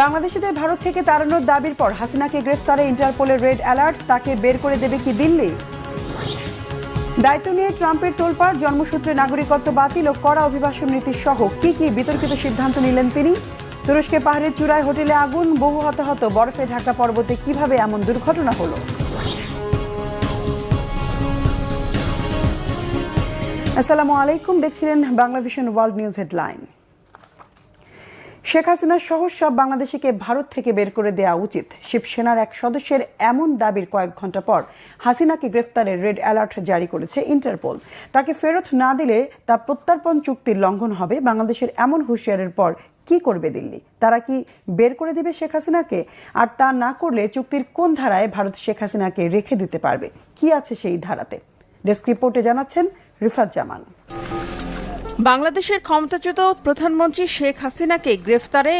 বাংলাদেশিদের ভারত থেকে তাড়ানোর দাবির পর হাসিনাকে গ্রেফতারে ইন্টারপোলের রেড অ্যালার্ট, তাকে বের করে দেবে কি দিল্লি? দায়িত্ব নিয়ে ট্রাম্পের তোলপাড়, জন্মসূত্রে নাগরিকত্ব বাতিল ও কড়া অভিবাসন নীতি সহ কি কি বিতর্কিত সিদ্ধান্ত নিলেন তিনি? তুরস্কে পাহাড়ের চূড়ায় হোটেলে আগুন, বহু হতাহত, বরফে ঢাকা পর্বতে কিভাবে এমন দুর্ঘটনা হলো? আসসালামু আলাইকুম, দেখছিলেন Bangla vision world news headline. Sheikh হাসিনার সহ সব বাংলাদেশিকে ভারত থেকে বের করে দেওয়া উচিত, শিবসেনার এক সদস্যের এমন দাবির কয়েক ঘন্টা পর হাসিনাকে গ্রেফতারের রেড অ্যালার্ট জারি করেছে ইন্টারপোল। তাকে ফেরত না দিলে তা প্রত্যর্পণ চুক্তির লঙ্ঘন হবে। বাংলাদেশের এমন হুঁশিয়ারের পর কি করবে দিল্লি? তারা কি বের করে দিবে শেখ হাসিনাকে? আর তা না করলে চুক্তির কোন ধারায় ভারত শেখ হাসিনাকে রেখে দিতে পারবে? কি আছে সেই ধারাতে? ডেস্ক রিপোর্টে জানাচ্ছেন রিফাত জামান। বাংলাদেশের ক্ষমতাচ্যুত প্রধানমন্ত্রী শেখ হাসিনাকে গ্রেফতারে